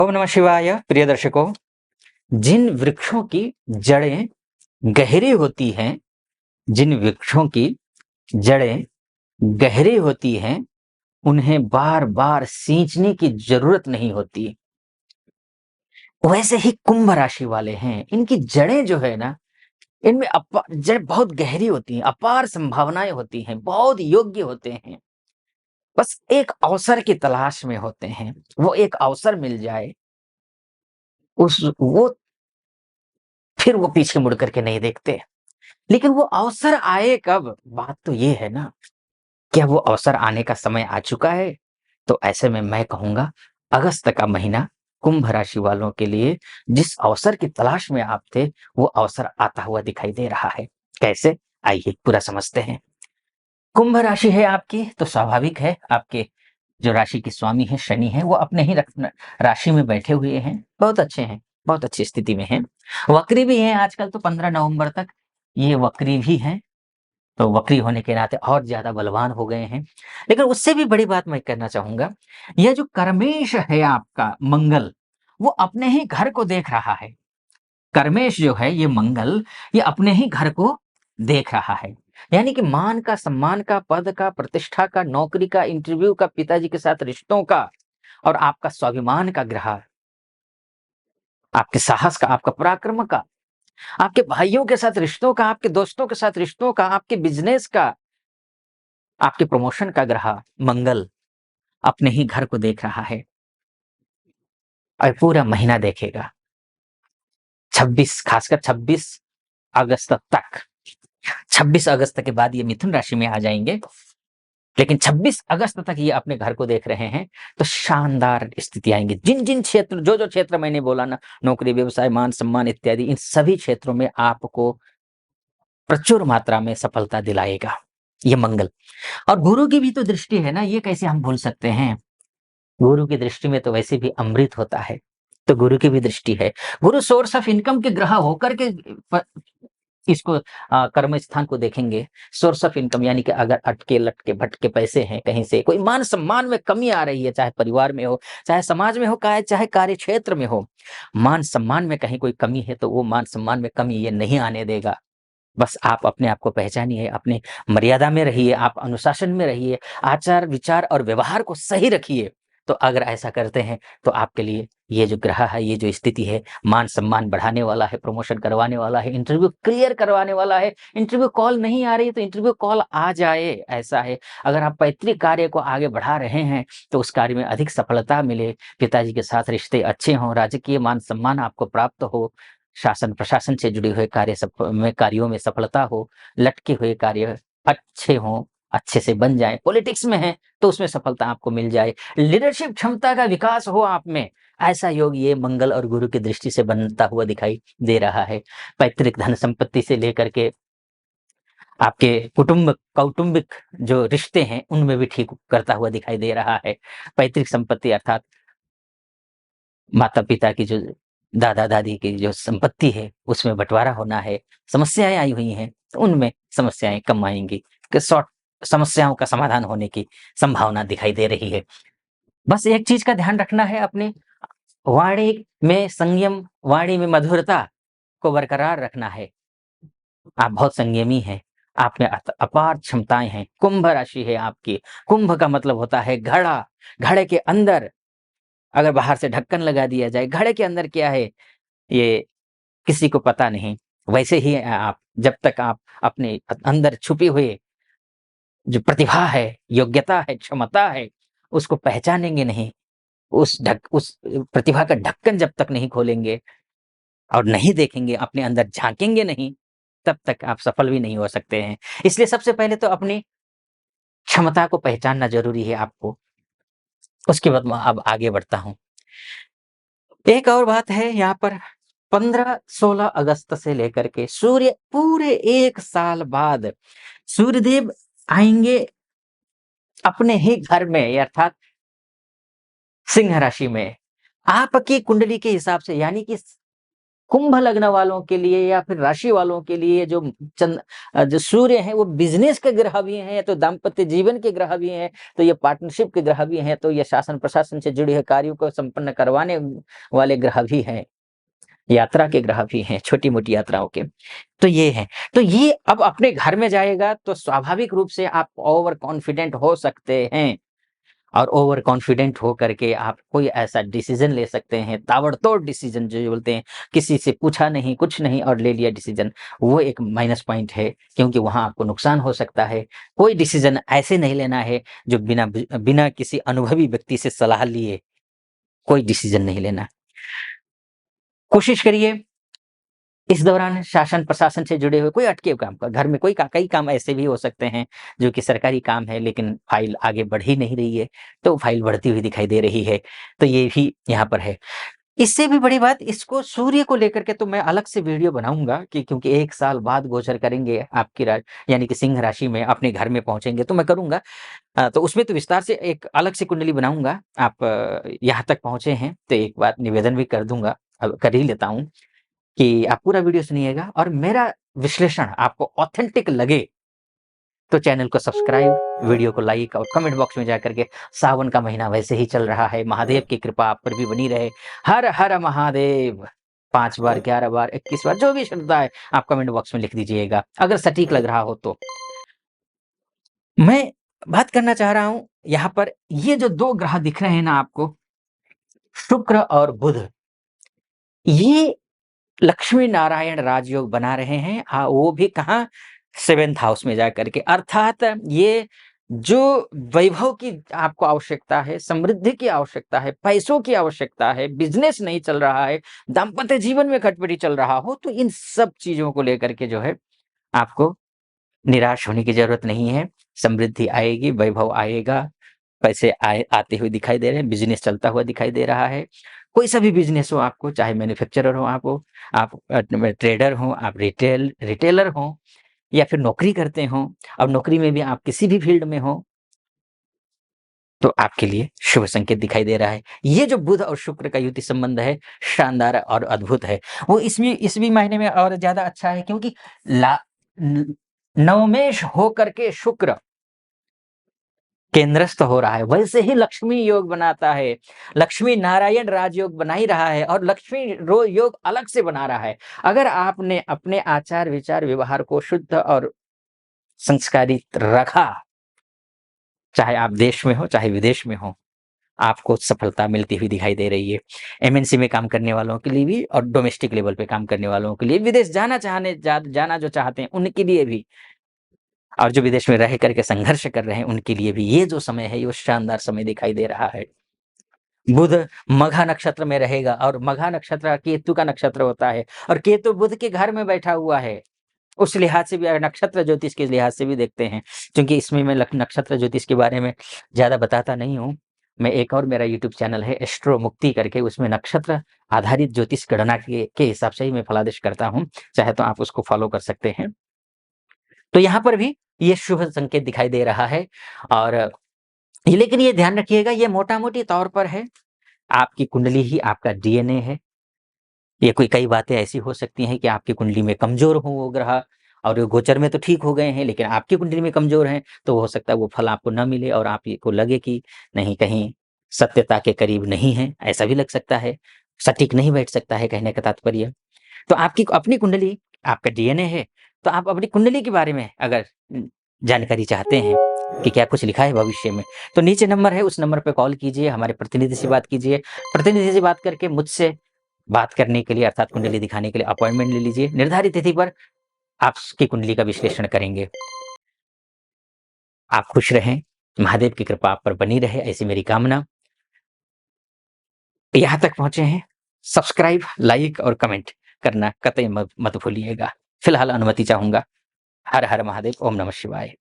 ओम नमः शिवाय। प्रिय दर्शकों, जिन वृक्षों की जड़ें गहरी होती हैं, जिन वृक्षों की जड़ें गहरी होती हैं, उन्हें बार-बार सींचने की जरूरत नहीं होती। वैसे ही कुंभ राशि वाले हैं, इनकी जड़ें जो है ना, इनमें जड़ बहुत गहरी होती हैं, अपार संभावनाएं होती हैं, बहुत योग्य होते हैं। बस एक अवसर की तलाश में होते हैं। वो एक अवसर मिल जाए, उस वो फिर वो पीछे मुड़ करके नहीं देखते। लेकिन वो अवसर आए कब? बात तो ये है ना, क्या वो अवसर आने का समय आ चुका है? तो ऐसे में मैं कहूँगा, अगस्त का महीना कुंभ राशि वालों के लिए जिस अवसर की तलाश में आप थे, वो अवसर आता हुआ दिखाई दे रहा है। कैसे? आइए पूरा समझते हैं। कुंभ राशि है आपकी, तो स्वाभाविक है आपके जो राशि के स्वामी हैं शनि हैं, वो अपने ही राशि में बैठे हुए हैं। बहुत अच्छे हैं, बहुत अच्छी स्थिति में हैं। वक्री भी हैं आजकल, तो 15 नवंबर तक ये वक्री भी हैं। तो वक्री होने के नाते और ज़्यादा बलवान हो गए हैं। लेकिन उससे भी बड़ी बात मैं कहना चाहूँगा, यह जो कर्मेश है आपका मंगल, वो अपने ही घर को देख रहा है। कर्मेश जो है ये मंगल, ये अपने ही घर को देख रहा है। यानी कि मान का, सम्मान का, पद का, प्रतिष्ठा का, नौकरी का, इंटरव्यू का, पिताजी के साथ रिश्तों का और आपका स्वाभिमान का ग्रह, आपके साहस का, आपका पराक्रम का, आपके भाइयों के साथ रिश्तों का, आपके दोस्तों के साथ रिश्तों का, आपके बिज़नेस का, आपके प्रमोशन का ग्रह मंगल अपने ही घर को देख रहा है और पूरा महीना देखेगा। 26, खासकर 26 अगस्त तक। 26 अगस्त के बाद ये मिथुन राशि में आ जाएंगे, लेकिन 26 अगस्त तक ये अपने घर को देख रहे हैं। तो शानदार स्थिति आएंगी। जिन जिन क्षेत्र, जो जो क्षेत्र मैंने बोला ना, नौकरी, व्यवसाय, मान सम्मान इत्यादि, इन सभी क्षेत्रों में आपको प्रचुर मात्रा में सफलता दिलाएगा ये मंगल। और गुरु की भी तो दृष्टि है ना, ये कैसे हम भूल सकते हैं। गुरु की दृष्टि में तो वैसे भी अमृत होता है, तो गुरु की भी दृष्टि है। गुरु सोर्स ऑफ इनकम के ग्रह होकर के इसको कर्म स्थान को देखेंगे। सोर्स ऑफ इनकम यानी कि अगर अटके लटके भटके पैसे हैं, कहीं से कोई मान सम्मान में कमी आ रही है, चाहे परिवार में हो, चाहे समाज में हो, चाहे कार्य क्षेत्र में हो, मान सम्मान में कहीं कोई कमी है, तो वो मान सम्मान में कमी ये नहीं आने देगा। बस आप अपने आप को पहचानिए, अपने मर्यादा में रहिए, आप अनुशासन में रहिए, आचार विचार और व्यवहार को सही रखिए। तो अगर ऐसा करते हैं, तो आपके लिए ये जो ग्रह है, ये जो स्थिति है, मान सम्मान बढ़ाने वाला है, प्रमोशन करवाने वाला है, इंटरव्यू क्लियर करवाने वाला है। इंटरव्यू कॉल नहीं आ रही है, तो इंटरव्यू कॉल आ जाए, ऐसा है। अगर आप पैतृक कार्य को आगे बढ़ा रहे हैं, तो उस कार्य में अधिक सफलता मिले, पिताजी के साथ रिश्ते अच्छे हों, राजकीय मान सम्मान आपको प्राप्त हो, शासन प्रशासन से जुड़े हुए कार्यों में सफलता हो, लटके हुए कार्य अच्छे हों, अच्छे से बन जाए। पॉलिटिक्स में है, तो उसमें सफलता आपको मिल जाए। लीडरशिप क्षमता का विकास हो आप में, ऐसा योग ये मंगल और गुरु की दृष्टि से बनता हुआ दिखाई दे रहा है। पैतृक धन संपत्ति से लेकर के आपके कौटुंबिक जो रिश्ते हैं, उनमें भी ठीक करता हुआ दिखाई दे रहा है। पैतृक संपत्ति अर्थात माता-पिता की जो, दादा-दादी की जो संपत्ति है, उसमें बँटवारा होना है। समस्याएँ आई हुई हैं, तो उनमें समस्याएँ कम आएँगी। कि सॉर्ट समस्याओं का समाधान होने की संभावना दिखाई दे रही है। बस एक चीज़ का ध्यान रखना है, अपने वाणी में संयम, वाणी में मधुरता को बरकरार रखना है। आप बहुत संयमी हैं, आप में अपार क्षमताएँ हैं। कुंभ राशि है आपकी। कुंभ का मतलब होता है घड़ा। घड़े के अंदर अगर बाहर से ढक्कन लगा दिया जाए, घड़े के अंदर क्या है, ये किसी को पता नहीं। वैसे ही आप, जब तक आप अपने अंदर छुपी हुई जो प्रतिभा है, योग्यता है, क्षमता है, उसको पहचानेंगे नहीं, उस प्रतिभा का ढक्कन जब तक नहीं खोलेंगे और नहीं देखेंगे, अपने अंदर झाँकेंगे नहीं, तब तक आप सफल भी नहीं हो सकते हैं। इसलिए सबसे पहले तो अपनी क्षमता को पहचानना ज़रूरी है आपको। उसके बाद मैं अब आगे बढ़ता हूँ। एक और बात है यहाँ पर, 15-16 अगस्त से लेकर के सूर्य पूरे 1 साल बाद सूर्यदेव आएँगे अपने ही घर में, अर्थात सिंह राशि में। आपकी कुंडली के हिसाब से, यानी कि कुंभ लग्न वालों के लिए या फिर राशि वालों के लिए जो सूर्य है वो बिजनेस के ग्रह भी हैं, तो दाम्पत्य जीवन के ग्रह भी हैं, तो ये पार्टनरशिप के ग्रह भी हैं, तो ये शासन प्रशासन से जुड़े हुए कार्यों को संपन्न करवाने वाले ग्रह भी हैं, यात्रा के ग्रह भी हैं, छोटी-मोटी यात्राओं के। तो ये है। तो ये अब अपने घर में जाएगा तो स्वाभाविक रूप से आप ओवर कॉन्फिडेंट हो सकते हैं, और ओवर कॉन्फिडेंट हो करके आप कोई ऐसा डिसीजन ले सकते हैं, ताबड़तोड़ डिसीजन जो बोलते हैं, किसी से पूछा नहीं, कुछ नहीं और ले लिया डिसीजन, वो एक माइनस पॉइंट है, क्योंकि वहाँ आपको नुकसान हो सकता है। कोई डिसीजन ऐसे नहीं लेना है जो बिना किसी अनुभवी व्यक्ति से सलाह लिए कोई डिसीजन नहीं लेना। कोशिश करिए इस दौरान शासन प्रशासन से जुड़े हुए कोई अटके काम का, घर में कई काम ऐसे भी हो सकते हैं जो कि सरकारी काम है, लेकिन फाइल आगे बढ़ ही नहीं रही है, तो फाइल बढ़ती हुई दिखाई दे रही है, तो ये भी यहाँ पर है। इससे भी बड़ी बात, इसको सूर्य को लेकर के तो मैं अलग से वीडियो बनाऊँगा, कि क्योंकि 1 साल बाद गोचर करेंगे आपकी यानी कि सिंह राशि में अपने घर में पहुँचेंगे, तो मैं करूँगा। तो उसमें तो विस्तार से एक अलग से कुंडली बनाऊँगा। आप यहाँ तक पहुँचे हैं तो एक बात निवेदन भी कर दूँगा, अब कर ही लेता हूँ, कि आप पूरा वीडियो सुनिएगा और मेरा विश्लेषण आपको ऑथेंटिक लगे तो चैनल को सब्सक्राइब, वीडियो को लाइक और कमेंट बॉक्स में जाकर के, सावन का महीना वैसे ही चल रहा है, महादेव की कृपा आप पर भी बनी रहे। हर हर महादेव 5 बार, 11 बार, 21 बार, जो भी श्रद्धा है आप कमेंट बॉक्स में लिख दीजिएगा, अगर सटीक लग रहा हो तो। मैं बात करना चाह रहा हूँ यहाँ पर, ये जो 2 ग्रह दिख रहे हैं ना आपको, शुक्र और बुध, ये लक्ष्मी नारायण राजयोग बना रहे हैं। वो भी कहाँ? 7th हाउस में जाकर के, अर्थात ये जो वैभव की आपको आवश्यकता है, समृद्धि की आवश्यकता है, पैसों की आवश्यकता है, बिजनेस नहीं चल रहा है, दाम्पत्य जीवन में खटपटी चल रहा हो, तो इन सब चीजों को लेकर के जो है आपको निराश होने की जरूरत नहीं है। समृद्धि आएगी, वैभव आएगा, पैसे आते हुए दिखाई दे रहे हैं, बिज़नेस चलता हुआ दिखाई दे रहा है। कोई सा भी बिज़नेस हो आपको, चाहे मैन्युफैक्चरर हो आप ट्रेडर हो, आप रिटेलर हो, या फिर नौकरी करते हो, और नौकरी में भी आप किसी भी फ़ील्ड में हो, तो आपके लिए शुभ संकेत दिखाई दे रहा है। ये जो बुध और शुक्र का युति संबंध है, शानदार और अद्भुत है। वो इस भी महीने में और ज़्यादा अच्छा है, क्योंकि ला न नवमेष होकर के शुक्र केंद्रस्थ हो रहा है, वैसे ही लक्ष्मी योग बनाता है, लक्ष्मी नारायण राजयोग बना ही रहा है, और लक्ष्मी योग अलग से बना रहा है। अगर आपने अपने आचार विचार व्यवहार को शुद्ध और संस्कारित रखा, चाहे आप देश में हो चाहे विदेश में हो, आपको सफलता मिलती हुई दिखाई दे रही है। एमएनसी में काम करने वालों के लिए भी, और डोमेस्टिक लेवल पे काम करने वालों के लिए, विदेश जाना जो चाहते हैं उनके लिए भी, और जो विदेश में रह करके संघर्ष कर रहे हैं उनके लिए भी, ये जो समय है ये शानदार समय दिखाई दे रहा है। बुध मघा नक्षत्र में रहेगा, और मघा नक्षत्र केतु का नक्षत्र होता है, और केतु बुध के घर में बैठा हुआ है। उस लिहाज से भी, अगर नक्षत्र ज्योतिष के लिहाज से भी देखते हैं, क्योंकि इसमें मैं नक्षत्र ज्योतिष के बारे में ज़्यादा बताता नहीं हूँ। मैं एक और मेरा यूट्यूब चैनल है एस्ट्रो मुक्ति करके, उसमें नक्षत्र आधारित ज्योतिष गणना के हिसाब से ही मैं फलादेश करता हूँ। चाहे तो आप उसको फॉलो कर सकते हैं। तो यहाँ पर भी ये शुभ संकेत दिखाई दे रहा है, और लेकिन ये ध्यान रखिएगा, ये मोटा-मोटी तौर पर है। आपकी कुंडली ही आपका डीएनए है। ये कई बातें ऐसी हो सकती हैं कि आपकी कुंडली में कमज़ोर हो वो ग्रह, और वो गोचर में तो ठीक हो गए हैं, लेकिन आपकी कुंडली में कमज़ोर हैं, तो हो सकता है वो फल आपको ना मिले, और आप ये को लगे कि नहीं, कहीं सत्यता के करीब नहीं है, ऐसा भी लग सकता है। सटीक नहीं बैठ सकता है, कहने का तात्पर्य। तो आपकी अपनी कुंडली, आपका डीएनए है, तो आप अपनी कुंडली के बारे में अगर जानकारी चाहते हैं कि क्या कुछ लिखा है भविष्य में, तो नीचे नंबर है, उस नंबर पे कॉल कीजिए, हमारे प्रतिनिधि से बात कीजिए। प्रतिनिधि से बात करके मुझसे बात करने के लिए, अर्थात कुंडली दिखाने के लिए अपॉइंटमेंट ले लीजिए। निर्धारित तिथि पर आपकी कुंडली का विश्लेषण करेंगे। आप खुश रहें, महादेव की कृपा आप पर बनी रहे, ऐसी मेरी कामना। यहाँ तक पहुँचे हैं, सब्सक्राइब, लाइक और कमेंट करना कतई मत भूलिएगा। फिलहाल अनुमति चाहूँगा। हर हर महादेव, ओम नमः शिवाय।